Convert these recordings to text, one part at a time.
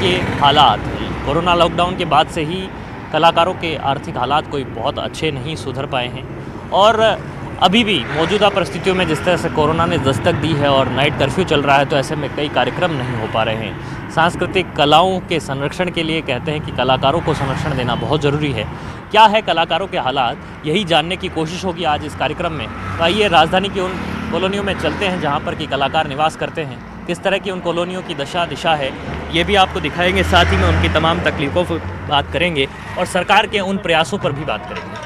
के हालात। Corona lockdown के बाद से ही कलाकारों के आर्थिक हालात कोई बहुत अच्छे नहीं सुधर पाए हैं और अभी भी मौजूदा परिस्थितियों में जिस तरह से कोरोना ने दस्तक दी है और नाइट कर्फ्यू चल रहा है, तो ऐसे में कई कार्यक्रम नहीं हो पा रहे हैं। सांस्कृतिक कलाओं के संरक्षण के लिए कहते हैं कि कलाकारों को संरक्षण देना बहुत ज़रूरी है। क्या है कलाकारों के हालात, यही जानने की कोशिश होगी आज इस कार्यक्रम में। तो आइए राजधानी की उन कॉलोनियों में चलते हैं जहाँ पर कि कलाकार निवास करते हैं। किस तरह की उन कॉलोनियों की दशा दिशा है ये भी आपको दिखाएंगे, साथ ही में उनकी तमाम तकलीफ़ों पर बात करेंगे और सरकार के उन प्रयासों पर भी बात करेंगे।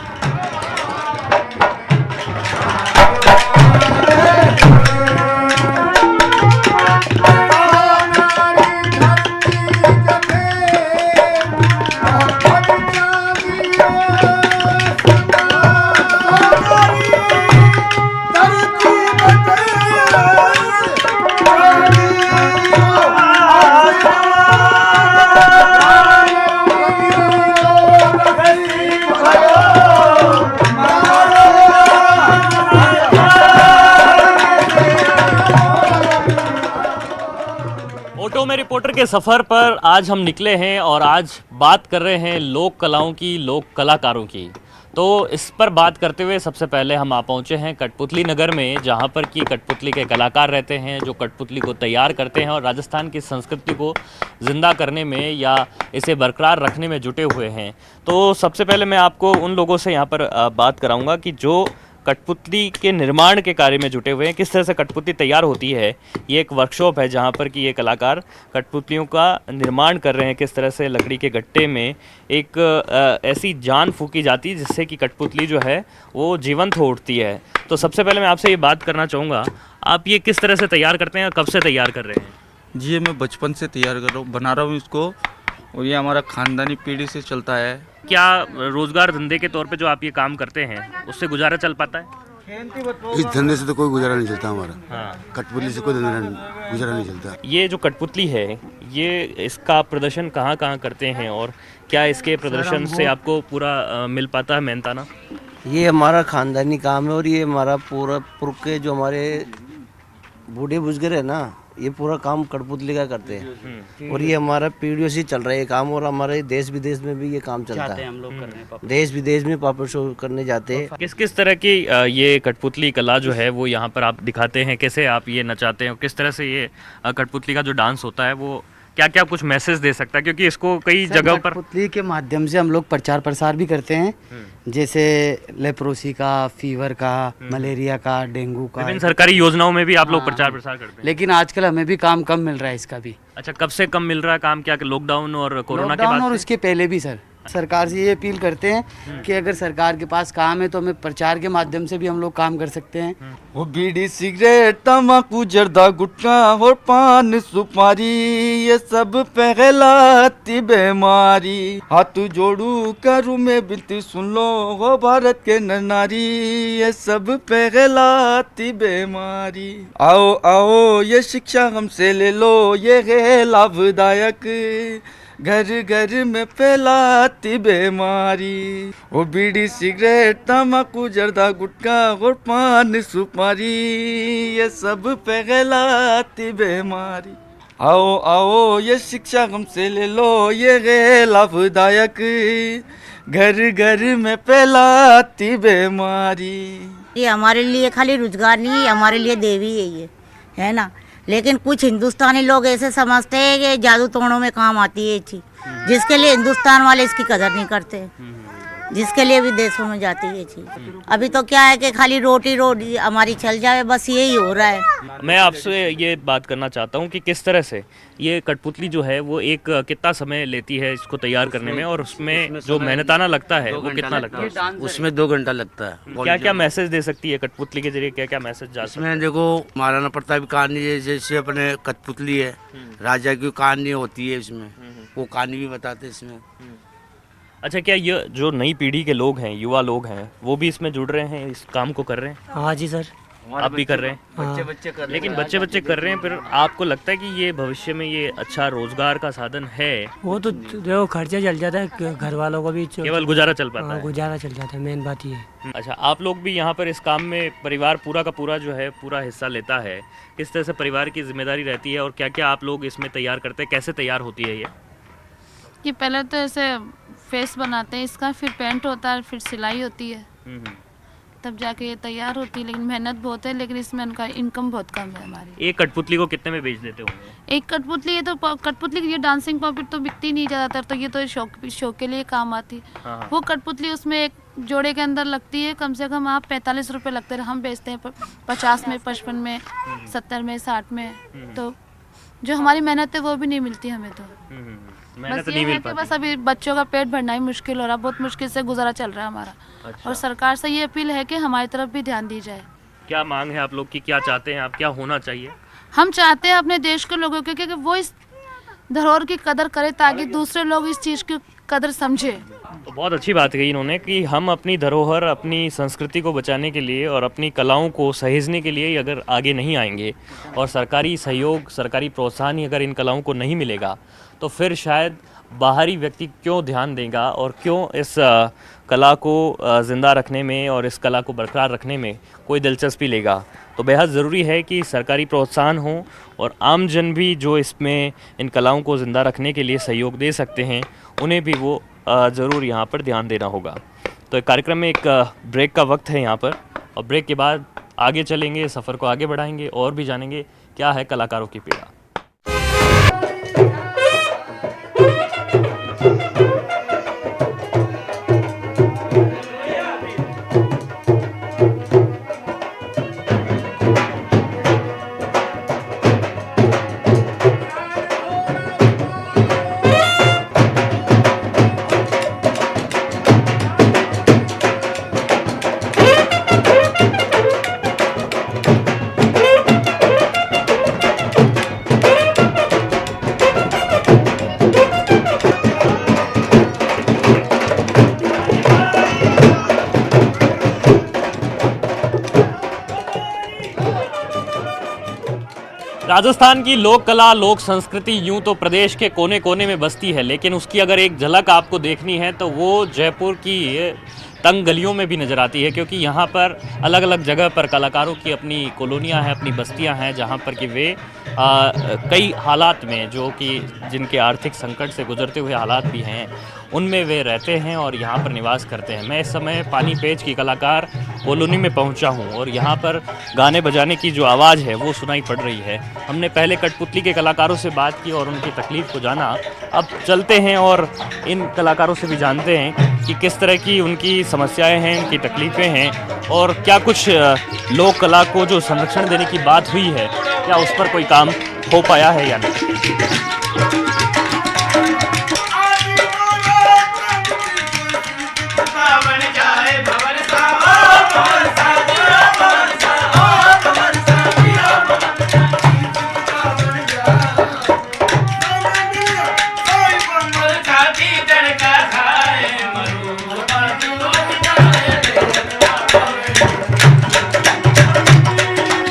ऑटो में रिपोर्टर के सफ़र पर आज हम निकले हैं और आज बात कर रहे हैं लोक कलाओं की, लोक कलाकारों की। तो इस पर बात करते हुए सबसे पहले हम आ पहुँचे हैं कठपुतली नगर में, जहाँ पर कि कठपुतली के कलाकार रहते हैं जो कठपुतली को तैयार करते हैं और राजस्थान की संस्कृति को ज़िंदा करने में या इसे बरकरार रखने में जुटे हुए हैं। तो सबसे पहले मैं आपको उन लोगों से यहाँ पर बात कराऊँगा कि जो कठपुतली के निर्माण के कार्य में जुटे हुए हैं, किस तरह से कठपुतली तैयार होती है। ये एक वर्कशॉप है जहाँ पर कि ये कलाकार कठपुतलियों का निर्माण कर रहे हैं। किस तरह से लकड़ी के गट्टे में एक ऐसी जान फूकी जाती है जिससे कि कठपुतली जो है वो जीवंत हो उठती है। तो सबसे पहले मैं आपसे ये बात करना चाहूँगा, आप ये किस तरह से तैयार करते हैं और कब से तैयार कर रहे हैं? जी, ये मैं बचपन से तैयार कर रहा हूँ, बना रहा हूँ इसको, और ये हमारा खानदानी पीढ़ी से चलता है। क्या रोजगार धंधे के तौर पे जो आप ये काम करते हैं उससे गुजारा चल पाता है? इस धंधे से तो कोई गुजारा नहीं चलता हमारा। हाँ। कठपुतली से कोई गुजारा नहीं चलता। ये जो कठपुतली है, ये इसका प्रदर्शन कहाँ कहाँ करते हैं और क्या इसके प्रदर्शन से आपको पूरा मिल पाता है मेहनताना? ये हमारा खानदानी काम है और ये हमारा पूरा पुरख के जो हमारे बूढ़े बुजुर्ग है ना, ये पूरा काम कठपुतली का करते हैं और ये हमारा पीढ़ियों से चल रहा है ये काम। और हमारे देश विदेश में भी ये काम चलता है, हम लोग करने देश विदेश में पापड़ शो करने जाते हैं। किस किस तरह की ये कठपुतली कला जो है वो यहाँ पर आप दिखाते हैं, कैसे आप ये नचाते हैं, किस तरह से ये कठपुतली का जो डांस होता है वो क्या क्या कुछ मैसेज दे सकता है, क्योंकि इसको कई जगह पर कठपुतली के माध्यम से हम लोग प्रचार प्रसार भी करते हैं, जैसे लेप्रोसी का, फीवर का, मलेरिया का, डेंगू का। विभिन्न सरकारी योजनाओं में भी आप लोग प्रचार प्रसार करते हैं। लेकिन आजकल हमें भी काम कम मिल रहा है इसका भी। अच्छा, कब से कम मिल रहा है काम? क्या लॉकडाउन और कोरोना के बाद और से? उसके पहले भी सर, सरकार से ये अपील करते हैं कि अगर सरकार के पास काम है तो हमें प्रचार के माध्यम से भी हम लोग काम कर सकते हैं। वो बीड़ी, सिगरेट, तम्बाकू, जर्दा, गुटखा और पान सुपारी, ये सब फैलाती बीमारी। हाथ जोड़ू करूँ मैं बिनती, सुन लो हो भारत के नर नारी, ये सब फैलाती बीमारी। आओ आओ ये शिक्षा हमसे ले लो, ये है लाभदायक, घर घर में फैलाती बीमारी। वो बीड़ी, सिगरेट, तम्बाकू, जर्दा, गुटखा और पान सुपारी, ये सब फैलाती बीमारी। आओ आओ ये शिक्षा हमसे ले लो, ये है लाभदायक, घर घर में फैलाती बीमारी। ये हमारे लिए खाली रोजगार नहीं है, हमारे लिए देवी है ये, है ना। लेकिन कुछ हिंदुस्तानी लोग ऐसे समझते हैं कि जादू टोनों में काम आती है ये चीज, जिसके लिए हिंदुस्तान वाले इसकी कदर नहीं करते, जिसके लिए भी देशों में जाती है ये चीज। अभी तो क्या है कि खाली रोटी रोटी हमारी चल जाए, बस यही हो रहा है। मैं आपसे ये बात करना चाहता हूँ कि किस तरह से ये कठपुतली जो है वो एक कितना समय लेती है इसको तैयार करने में, और उसमें जो मेहनताना लगता है वो कितना लगता है? उसमें 2 घंटा लगता है। क्या क्या मैसेज दे सकती है कठपुतली के जरिए, क्या क्या मैसेज जा सकता है? इसमें देखो महाराणा प्रताप की कहानी है, जैसे अपने कठपुतली है, राजा की कहानी होती है इसमें, वो कहानी भी बताते हैं इसमें। अच्छा, क्या ये जो नई पीढ़ी के लोग हैं, युवा लोग हैं, वो भी इसमें जुड़ रहे हैं, इस काम को कर रहे हैं? हाँ जी सर, आप भी कर रहे हैं? बच्चे कर लेकिन बच्चे कर रहे हैं, फिर आपको लगता है कि ये भविष्य में ये अच्छा रोजगार का साधन है? वो तो देखो खर्चा चल जाता है, घर वालों को भी केवल गुजारा चल पाता है? गुजारा चल जाता है, मेन बात ये है। अच्छा, आप लोग भी यहाँ पर इस काम में परिवार पूरा का पूरा जो है पूरा हिस्सा लेता है, किस तरह से परिवार की जिम्मेदारी रहती है और क्या क्या आप लोग इसमें तैयार करते हैं, कैसे तैयार होती है ये? ये पहले तो ऐसे फेस बनाते हैं इसका, फिर पेंट होता है, फिर सिलाई होती है, तब जाके ये तैयार होती है। लेकिन मेहनत बहुत है, लेकिन इसमें इनका इनकम बहुत कम है हमारी। एक कठपुतली को कितने में बेच देते होंगे? एक कठपुतली, ये तो कठपुतली की ये डांसिंग पॉपिट तो बिकती नहीं ज़्यादातर, तो ये तो शो के लिए काम आती। हाँ। वो कठपुतली उसमें एक जोड़े के अंदर लगती है, कम से कम आप 45 रुपये लगते हैं, हम बेचते हैं 50 में, 55 में, 70 में, 60 में। तो जो हमारी मेहनत है वो भी नहीं मिलती हमें तो। मेहनत बस नहीं ये मिल है कि पाती। बस अभी बच्चों का पेट भरना ही मुश्किल हो रहा है, बहुत मुश्किल से गुजारा चल रहा है हमारा। अच्छा। और सरकार से ये अपील है कि हमारी तरफ भी ध्यान दी जाए। क्या मांग है आप लोग की, क्या चाहते हैं आप, क्या होना चाहिए? हम चाहते हैं अपने देश के लोगों के कि वो इस धरोहर की कदर करे, ताकि दूसरे लोग इस चीज़ की कदर समझे। तो बहुत अच्छी बात कही इन्होंने कि हम अपनी धरोहर, अपनी संस्कृति को बचाने के लिए और अपनी कलाओं को सहेजने के लिए अगर आगे नहीं आएंगे और सरकारी सहयोग, सरकारी प्रोत्साहन ही अगर इन कलाओं को नहीं मिलेगा, तो फिर शायद बाहरी व्यक्ति क्यों ध्यान देगा और क्यों इस कला को ज़िंदा रखने में और इस कला को बरकरार रखने में कोई दिलचस्पी लेगा। तो बेहद ज़रूरी है कि सरकारी प्रोत्साहन हो और आम जन भी जो इसमें इन कलाओं को ज़िंदा रखने के लिए सहयोग दे सकते हैं, उन्हें भी वो ज़रूर यहाँ पर ध्यान देना होगा। तो एक कार्यक्रम में एक ब्रेक का वक्त है यहाँ पर, और ब्रेक के बाद आगे चलेंगे, सफ़र को आगे बढ़ाएंगे और भी जानेंगे क्या है कलाकारों की पीड़ा। राजस्थान की लोक कला, लोक संस्कृति यूं तो प्रदेश के कोने कोने में बसती है, लेकिन उसकी अगर एक झलक आपको देखनी है तो वो जयपुर की तंग गलियों में भी नज़र आती है, क्योंकि यहाँ पर अलग अलग जगह पर कलाकारों की अपनी कॉलोनियाँ हैं, अपनी बस्तियाँ हैं, जहाँ पर कि वे कई हालात में, जो कि जिनके आर्थिक संकट से गुजरते हुए हालात भी हैं, उनमें वे रहते हैं और यहाँ पर निवास करते हैं। मैं इस समय पानी पेच की कलाकार कॉलोनी में पहुँचा हूँ और यहाँ पर गाने बजाने की जो आवाज़ है वो सुनाई पड़ रही है। हमने पहले कठपुतली के कलाकारों से बात की और उनकी तकलीफ़ को जाना। अब चलते हैं और इन कलाकारों से भी जानते हैं कि किस तरह की उनकी समस्याएं हैं, उनकी तकलीफ़ें हैं और क्या कुछ लोक कला को जो संरक्षण देने की बात हुई है, क्या उस पर कोई काम हो पाया है या नहीं।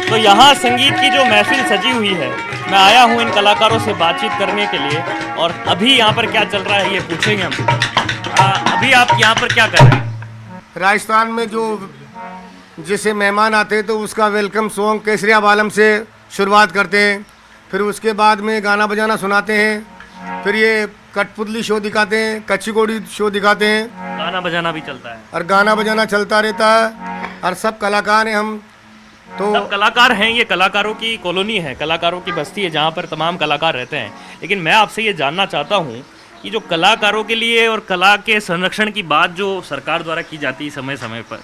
तो यहाँ संगीत की जो महफिल सजी हुई है, मैं आया हूँ इन कलाकारों से बातचीत करने के लिए और अभी यहाँ पर क्या चल रहा है ये पूछेंगे हम। अभी आप यहाँ पर क्या कर रहे हैं? राजस्थान में जो जैसे मेहमान आते हैं तो उसका वेलकम सॉन्ग केसरिया बालम से शुरुआत करते हैं, फिर उसके बाद में गाना बजाना सुनाते हैं, फिर ये कठपुतली शो दिखाते हैं, कच्ची घोड़ी शो दिखाते हैं, गाना बजाना भी चलता है और गाना बजाना चलता रहता है। और सब कलाकार हैं हम तो। सब कलाकार हैं, ये कलाकारों की कॉलोनी है, कलाकारों की बस्ती है जहाँ पर तमाम कलाकार रहते हैं। लेकिन मैं आपसे ये जानना चाहता हूँ कि जो कलाकारों के लिए और कला के संरक्षण की बात जो सरकार द्वारा की जाती है समय समय पर,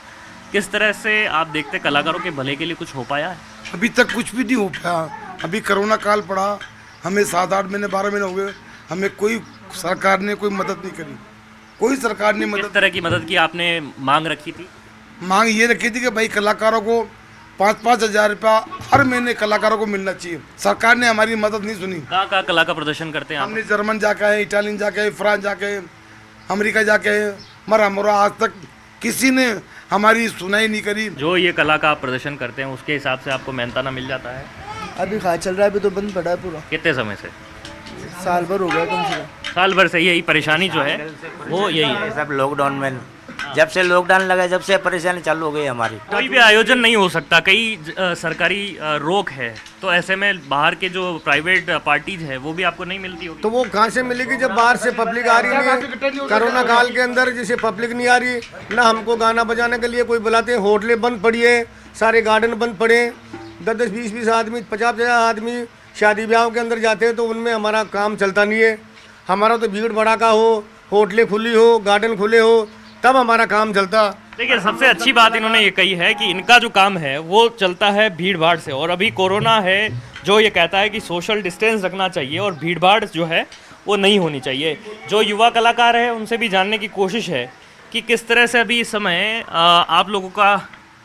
किस तरह से आप देखते कलाकारों के भले के लिए कुछ हो पाया है? अभी तक कुछ भी नहीं हो पाया। अभी कोरोना काल पड़ा, हमें 7-8 महीने 12 महीने हो गए, हमें कोई सरकार ने कोई मदद नहीं करी, कोई सरकार ने मदद। किस तरह की मदद की आपने मांग रखी थी? मांग ये रखी थी कि भाई कलाकारों को 5-5 हज़ार रुपया हर महीने कलाकारों को मिलना चाहिए। सरकार ने हमारी मदद नहीं सुनी। कहाँ कला का प्रदर्शन करते हैं आप? हमने जर्मन जाके आए, इटालियन जाके आए, फ्रांस जाके आए, अमेरिका जाके आए, मरा मोरा आज तक किसी ने हमारी सुनाई नहीं करी। जो ये कला का आप प्रदर्शन करते हैं उसके हिसाब से आपको मेहनताना मिल जाता है? अभी खा चल रहा है, अभी तो बंद पड़ा है पूरा। कितने समय से? साल भर हो गया कम से कम। साल भर से यही परेशानी जो है वो यही है। सब लॉकडाउन में जब से लॉकडाउन लगा जब से परेशानी चालू हो गई हमारी। कोई भी आयोजन नहीं हो सकता, कई सरकारी रोक है, तो ऐसे में बाहर के जो प्राइवेट पार्टीज है वो भी आपको नहीं मिलती होगी। तो वो कहाँ से मिलेगी जब बाहर से पब्लिक आ रही है। कोरोना काल के अंदर जैसे पब्लिक नहीं आ रही ना, हमको गाना बजाने के लिए कोई बुलाते हैं, होटलें बंद पड़ी है, सारे गार्डन बंद पड़े, 10-10, 20-20 आदमी, 50-50 आदमी शादी ब्याहों के अंदर जाते हैं, तो उनमें हमारा काम चलता नहीं है। हमारा तो भीड़ भड़ाका हो, होटलें खुली हो, गार्डन खुले हो, तब हमारा काम चलता। देखिए, सबसे अच्छी बात इन्होंने ये कही है कि इनका जो काम है वो चलता है भीड़ भाड़ से, और अभी कोरोना है जो ये कहता है कि सोशल डिस्टेंस रखना चाहिए और भीड़ भाड़ जो है वो नहीं होनी चाहिए। जो युवा कलाकार है उनसे भी जानने की कोशिश है कि किस तरह से अभी इस समय आप लोगों का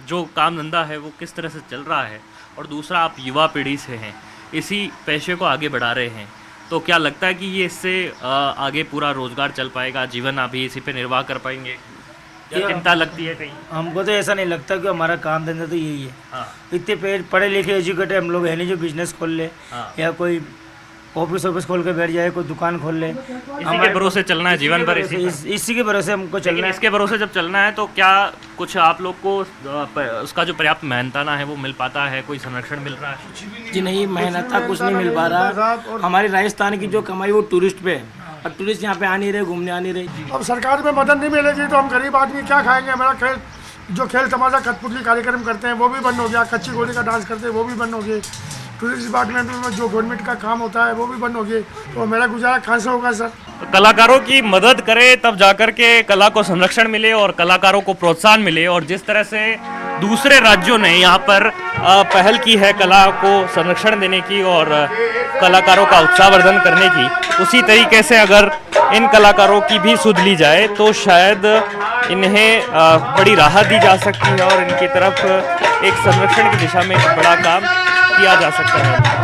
जो काम धंधा है वो किस तरह से चल रहा है, और दूसरा आप युवा पीढ़ी से हैं, इसी पेशे को आगे बढ़ा रहे हैं, तो क्या लगता है कि ये इससे आगे पूरा रोजगार चल पाएगा, जीवन अभी इसी पे निर्वाह कर पाएंगे? क्या चिंता लगती है कहीं? हमको तो ऐसा नहीं लगता कि हमारा काम धंधा तो यही है। हाँ। इतने पढ़े लिखे एजुकेटेड हम लोग है नहीं जो बिजनेस खोल ले। हाँ। या कोई ऑफिस खोल के बैठ जाए, कोई दुकान खोल ले। इसी के भरोसे चलना है जीवन भर, इसी के भरोसे हमको चलना लेकिन है। इसके भरोसे जब चलना है तो क्या कुछ आप लोग को उसका जो पर्याप्त मेहनताना है वो मिल पाता है, कोई संरक्षण मिल रहा है? जी नहीं, मेहनत का कुछ नहीं मिल पा रहा। हमारी राजस्थान की जो कमाई वो टूरिस्ट पे है, अब टूरिस्ट यहाँ पे आ नहीं रहे, घूमने आ नहीं रहे। अब सरकार में मदद नहीं मिलेगी तो हम गरीब आदमी क्या खाएंगे। हमारा खेल तमाशा कठपुतली कार्यक्रम करते हैं वो भी बंद हो गया, कच्ची घोड़ी का डांस करते हैं वो भी बंद हो गए, टूरिस्ट डिपार्टमेंट में जो गवर्नमेंट का काम होता है वो भी बंद हो गए, तो मेरा गुजारा कहाँ से होगा सर? तो कलाकारों की मदद करें तब जाकर के कला को संरक्षण मिले और कलाकारों को प्रोत्साहन मिले, और जिस तरह से दूसरे राज्यों ने यहाँ पर पहल की है कला को संरक्षण देने की और कलाकारों का उत्साहवर्धन करने की, उसी तरीके से अगर इन कलाकारों की भी सुध ली जाए तो शायद इन्हें बड़ी राहत दी जा सकती है और इनकी तरफ एक संरक्षण की दिशा में एक बड़ा काम किया जा सकता है।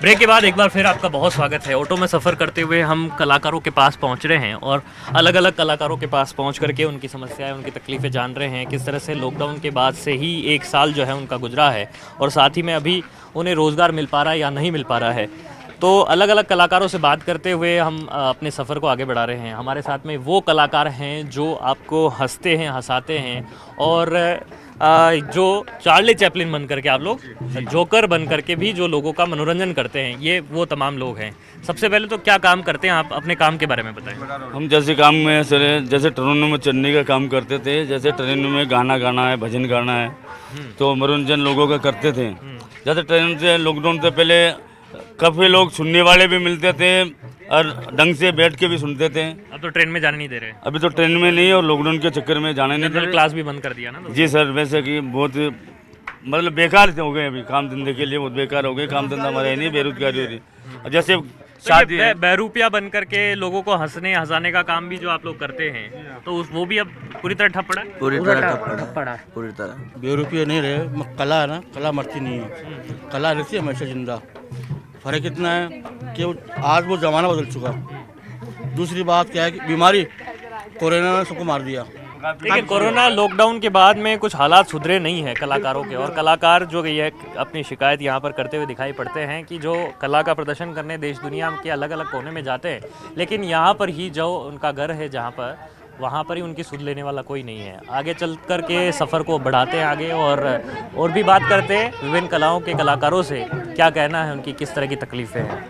ब्रेक के बाद एक बार फिर आपका बहुत स्वागत है। ऑटो में सफ़र करते हुए हम कलाकारों के पास पहुंच रहे हैं और अलग अलग कलाकारों के पास पहुंच करके उनकी समस्याएं, उनकी तकलीफ़ें जान रहे हैं। किस तरह से लॉकडाउन के बाद से ही एक साल जो है उनका गुजरा है और साथ ही में अभी उन्हें रोज़गार मिल पा रहा है या नहीं मिल पा रहा है। तो अलग अलग कलाकारों से बात करते हुए हम अपने सफ़र को आगे बढ़ा रहे हैं। हमारे साथ में वो कलाकार हैं जो आपको हंसते हैं, हंसाते हैं और जो चार्ली चैपलिन बन करके आप लोग जोकर बन करके भी जो लोगों का मनोरंजन करते हैं, ये वो तमाम लोग हैं। सबसे पहले तो क्या काम करते हैं आप, अपने काम के बारे में बताएं। हम जैसे काम में सर, जैसे ट्रेनों में चलने का काम करते थे, जैसे ट्रेनों में गाना गाना है, भजन गाना है, तो मनोरंजन लोगों का करते थे। जैसे ट्रेन से लॉकडाउन से पहले काफ़ी लोग सुनने वाले भी मिलते थे और ढंग से बैठ के भी सुनते थे। अब तो ट्रेन में जाने नहीं दे रहे। अभी तो ट्रेन में नहीं और लॉकडाउन के चक्कर में जाने नहीं दे रहे। क्लास भी बंद कर दिया ना तो। जी सर, वैसे कि बहुत मतलब बेकार हो गए, अभी काम धंधे के लिए बहुत बेकार हो गए। काम धंधा हमारा है नहीं, बेरोजगारी हो रही। जैसे शादी बहरूपिया बन करके लोगों को हंसने हंसाने का काम भी जो आप लोग करते हैं, तो वो भी अब पूरी तरह ठप पड़ा है। पूरी तरह ठप पड़ा है, पूरी तरह। बेरुपये नहीं रहे, कला है ना, कला मरती नहीं है, कला रहती है हमेशा जिंदा। फ़र्क इतना है कि आज वो ज़माना बदल चुका। दूसरी बात क्या है कि बीमारी कोरोना ने सबको मार दिया। लेकिन कोरोना लॉकडाउन के बाद में कुछ हालात सुधरे नहीं है कलाकारों के, और कलाकार जो ये अपनी शिकायत यहाँ पर करते हुए दिखाई पड़ते हैं कि जो कला का प्रदर्शन करने देश दुनिया के अलग अलग कोने में जाते हैं, लेकिन यहाँ पर ही जो उनका घर है जहाँ पर वहाँ पर ही उनकी सुध लेने वाला कोई नहीं है। आगे चल कर के सफ़र को बढ़ाते हैं आगे और भी बात करते हैं विभिन्न कलाओं के कलाकारों से, क्या कहना है उनकी, किस तरह की तकलीफ़ें हैं।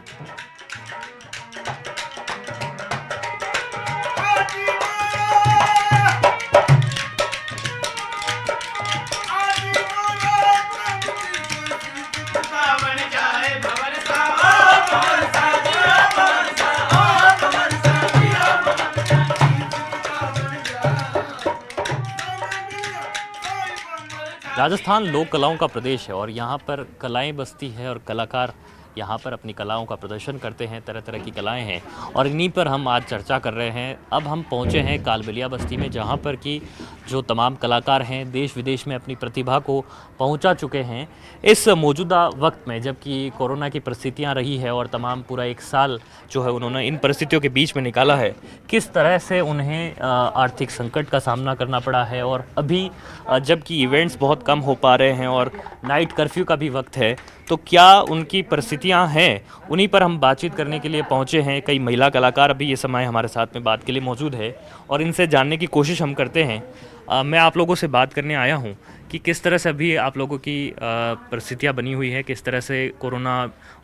राजस्थान लोक कलाओं का प्रदेश है और यहाँ पर कलाएं बसती है और कलाकार यहाँ पर अपनी कलाओं का प्रदर्शन करते हैं। तरह तरह की कलाएं हैं और इन्हीं पर हम आज चर्चा कर रहे हैं। अब हम पहुँचे हैं कालबेलिया बस्ती में, जहाँ पर कि जो तमाम कलाकार हैं देश विदेश में अपनी प्रतिभा को पहुँचा चुके हैं। इस मौजूदा वक्त में जबकि कोरोना की परिस्थितियाँ रही है और तमाम पूरा एक साल जो है उन्होंने इन परिस्थितियों के बीच में निकाला है, किस तरह से उन्हें आर्थिक संकट का सामना करना पड़ा है। और अभी जबकि इवेंट्स बहुत कम हो पा रहे हैं और नाइट कर्फ्यू का भी वक्त है, तो क्या उनकी परिस्थितियां हैं, उन्हीं पर हम बातचीत करने के लिए पहुंचे हैं। कई महिला कलाकार अभी ये समय हमारे साथ में बात के लिए मौजूद है और इनसे जानने की कोशिश हम करते हैं। मैं आप लोगों से बात करने आया हूं कि किस तरह से अभी आप लोगों की परिस्थितियां बनी हुई है, किस तरह से कोरोना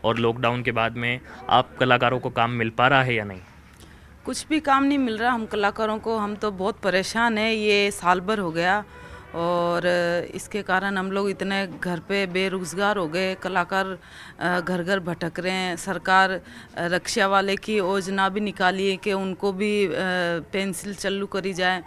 और लॉकडाउन के बाद में आप कलाकारों को काम मिल पा रहा है या नहीं। कुछ भी काम नहीं मिल रहा हम कलाकारों को, हम तो बहुत परेशान हैं। ये साल भर हो गया और इसके कारण हम लोग इतने घर पे बेरोज़गार हो गए। कलाकार घर घर भटक रहे हैं। सरकार रक्षा वाले की योजना भी निकाली है कि उनको भी पेंसिल चालू करी जाए।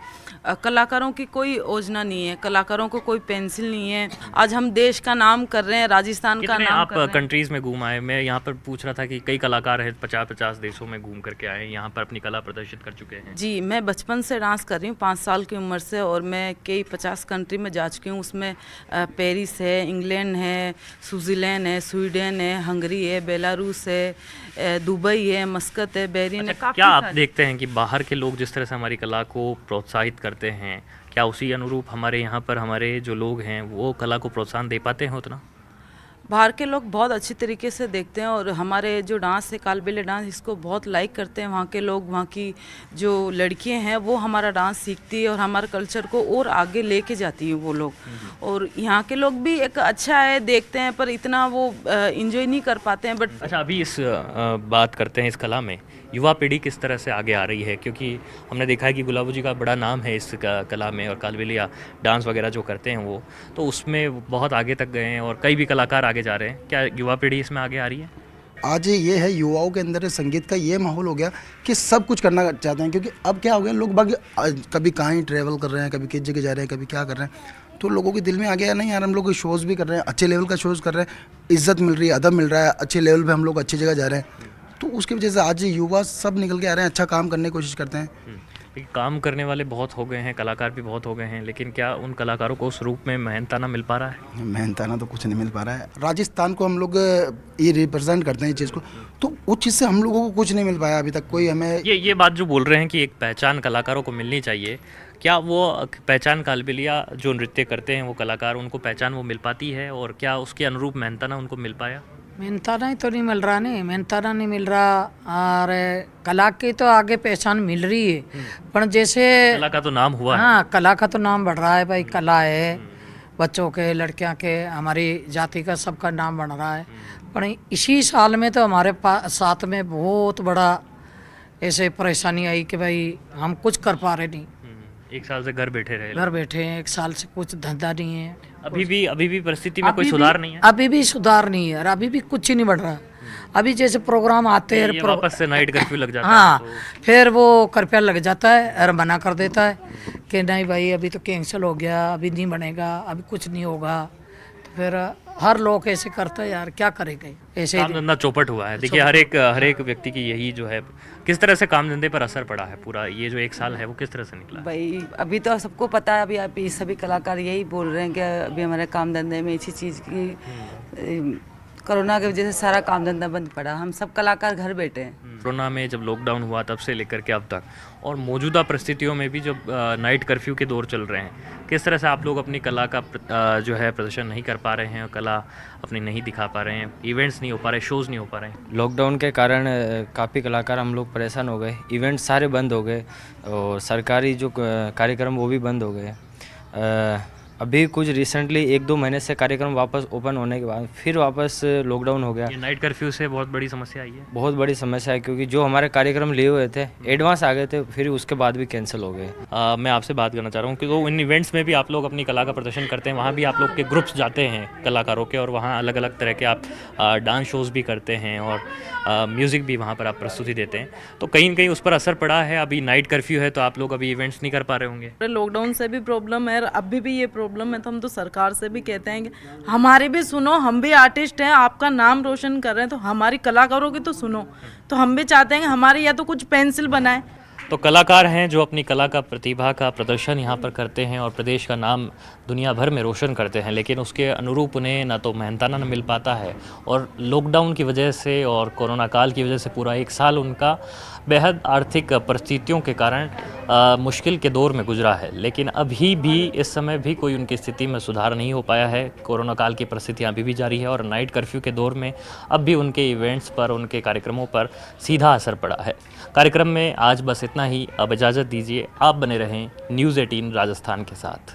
कलाकारों की कोई योजना नहीं है, कलाकारों को कोई पेंसिल नहीं है। आज हम देश का नाम कर रहे हैं, राजस्थान का नाम कर रहे हैं। आप कंट्रीज में घूम आए, मैं यहाँ पर पूछ रहा था कि कई कलाकार हैं 50-50 देशों में घूम करके आए, यहाँ पर अपनी कला प्रदर्शित कर चुके हैं। जी, मैं बचपन से डांस कर रही हूँ, 5 साल की उम्र से, और मैं कई 50 कंट्री में जा चुकी हूँ। उसमें पेरिस है, इंग्लैंड है, स्विट्ज़रलैंड है, स्वीडन है, हंगरी है, बेलारूस है, दुबई है, मस्कत है, बहरीन है। क्या आप देखते हैं कि बाहर के लोग जिस तरह से हमारी कला को प्रोत्साहित करते हैं, क्या उसी अनुरूप हमारे यहाँ पर हमारे जो लोग हैं वो कला को प्रोत्साहन दे पाते हैं उतना? बाहर के लोग बहुत अच्छी तरीके से देखते हैं और हमारे जो डांस है कालबेलिया डांस, इसको बहुत लाइक करते हैं वहाँ के लोग। वहाँ की जो लड़कियां हैं वो हमारा डांस सीखती है और हमारे कल्चर को और आगे लेके जाती हैं वो लोग। और यहाँ के लोग भी एक अच्छा है, देखते हैं, पर इतना वो इंजॉय नहीं कर पाते हैं। बट अच्छा, अभी इस बात करते हैं इस कला में युवा पीढ़ी किस तरह से आगे आ रही है, क्योंकि हमने देखा है कि गुलाबू जी का बड़ा नाम है इस कला में और कालबेलिया डांस वगैरह जो करते हैं वो तो उसमें बहुत आगे तक गए हैं और कई भी कलाकार आगे जा रहे हैं। क्या युवा पीढ़ी इसमें आगे आ रही है? आज ये है युवाओं के अंदर संगीत का ये माहौल हो गया कि सब कुछ करना चाहते हैं, क्योंकि अब क्या हो गया, लोग बाकी कभी कहाँ ही ट्रैवल कर रहे हैं, कभी किस जगह जा रहे हैं, कभी क्या कर रहे हैं। तो लोगों के दिल में आ गया नहीं यार, हम लोग शोज़ भी कर रहे हैं, अच्छे लेवल का शोज़ कर रहे हैं, इज्जत मिल रही है, अदब मिल रहा है, अच्छे लेवल पे हम लोग अच्छी जगह जा रहे हैं। तो उसकी वजह से आज युवा सब निकल के आ रहे हैं, अच्छा काम करने की कोशिश करते हैं। काम करने वाले बहुत हो गए हैं, कलाकार भी बहुत हो गए हैं, लेकिन क्या उन कलाकारों को उस रूप में मेहनताना मिल पा रहा है? मेहनताना तो कुछ नहीं मिल पा रहा है। राजस्थान को हम लोग ये रिप्रेजेंट करते हैं चीज़ को, तो उस चीज़ से हम लोगों को कुछ नहीं मिल पाया अभी तक। कोई हमें ये बात जो बोल रहे हैं कि एक पहचान कलाकारों को मिलनी चाहिए, क्या वो पहचान कालबेलिया जो नृत्य करते हैं वो कलाकार, उनको पहचान वो मिल पाती है और क्या उसके अनुरूप मेहनताना उनको मिल पाया? मेहनताना ही तो नहीं मिल रहा, नहीं मेहनताना नहीं मिल रहा और कला की तो आगे पहचान मिल रही है, पर जैसे कला का तो नाम हुआ है। हाँ, कला का तो नाम बढ़ रहा है भाई, कला है, बच्चों के, लड़कियां के, हमारी जाति का सबका नाम बढ़ रहा है। पर इसी साल में तो हमारे साथ में बहुत बड़ा ऐसे परेशानी आई कि भाई हम कुछ कर पा रहे नहीं। एक साल से घर बैठे रहे, घर बैठे हैं, एक साल से कुछ धंधा नहीं है। अभी भी परिस्थिति में कोई सुधार नहीं है? अभी भी सुधार नहीं है और अभी भी कुछ ही नहीं बढ़ रहा। अभी जैसे प्रोग्राम आते हैं, वापस से नाइट कर्फ्यू लग जाता हाँ, है तो फिर वो कर्फ्यू लग जाता है और मना कर देता है कि नहीं भाई अभी तो कैंसिल हो गया, अभी नहीं बनेगा, अभी कुछ नहीं होगा। तो फिर हर लोग ऐसे करते हैं यार, क्या करेंगे, ऐसे काम धंधा चौपट हुआ है। देखिए हर एक व्यक्ति की यही जो है, किस तरह से काम धंधे पर असर पड़ा है पूरा ये जो एक साल है वो किस तरह से निकला? भाई अभी तो सबको पता है, अभी सभी कलाकार यही बोल रहे हैं कि अभी हमारे काम धंधे में इसी चीज़ की कोरोना की वजह से सारा काम धंधा बंद पड़ा, हम सब कलाकार घर बैठे हैं। कोरोना में जब लॉकडाउन हुआ तब से लेकर के अब तक और मौजूदा परिस्थितियों में भी जब नाइट कर्फ्यू के दौर चल रहे हैं, किस तरह से आप लोग अपनी कला का जो है प्रदर्शन नहीं कर पा रहे हैं, कला अपनी नहीं दिखा पा रहे हैं, इवेंट्स नहीं हो पा रहे, शोज़ नहीं हो पा रहे हैं? लॉकडाउन के कारण काफ़ी कलाकार हम लोग परेशान हो गए, इवेंट्स सारे बंद हो गए और सरकारी जो कार्यक्रम वो भी बंद हो गए। अभी कुछ रिसेंटली 1-2 महीने से कार्यक्रम वापस ओपन होने के बाद फिर वापस लॉकडाउन हो गया। ये नाइट कर्फ्यू से बहुत बड़ी समस्या आई है। बहुत बड़ी समस्या है क्योंकि जो हमारे कार्यक्रम लिए हुए थे एडवांस आ गए थे, फिर उसके बाद भी कैंसिल हो गए। मैं आपसे बात करना चाह रहा हूँ कि तो इन इवेंट्स में भी आप लोग अपनी कला का प्रदर्शन करते हैं, वहाँ भी आप लोग के ग्रुप्स जाते हैं कलाकारों के और वहाँ अलग अलग तरह के आप डांस शोज़ भी करते हैं और म्यूज़िक भी वहाँ पर आप प्रस्तुति देते हैं, तो कहीं ना कहीं उस पर असर पड़ा है? अभी नाइट कर्फ्यू है तो आप लोग अभी इवेंट्स नहीं कर पा रहे होंगे। लॉकडाउन से भी प्रॉब्लम है, अभी भी ये प्रॉब्लम है, तो हम तो सरकार से भी कहते हैं कि हमारी भी सुनो, हम भी आर्टिस्ट हैं, आपका नाम रोशन कर रहे हैं, तो हमारी कलाकारों की तो सुनो। तो हम भी चाहते हैं कि हमारी या तो कुछ पेंसिल बनाए। तो कलाकार हैं जो अपनी कला का प्रतिभा का प्रदर्शन यहाँ पर करते हैं और प्रदेश का नाम दुनिया भर में रोशन करते हैं, लेकिन उसके अनुरूप उन्हें ना तो मेहनताना न मिल पाता है और लॉकडाउन की वजह से और कोरोना काल की वजह से पूरा 1 साल उनका बेहद आर्थिक परिस्थितियों के कारण मुश्किल के दौर में गुजरा है। लेकिन अभी भी इस समय भी कोई उनकी स्थिति में सुधार नहीं हो पाया है। कोरोना काल की परिस्थितियाँ अभी भी जारी है और नाइट कर्फ्यू के दौर में अब भी उनके इवेंट्स पर, उनके कार्यक्रमों पर सीधा असर पड़ा है। कार्यक्रम में आज बस इतना ही। अब इजाज़त दीजिए, आप बने रहें न्यूज़ 18 राजस्थान के साथ।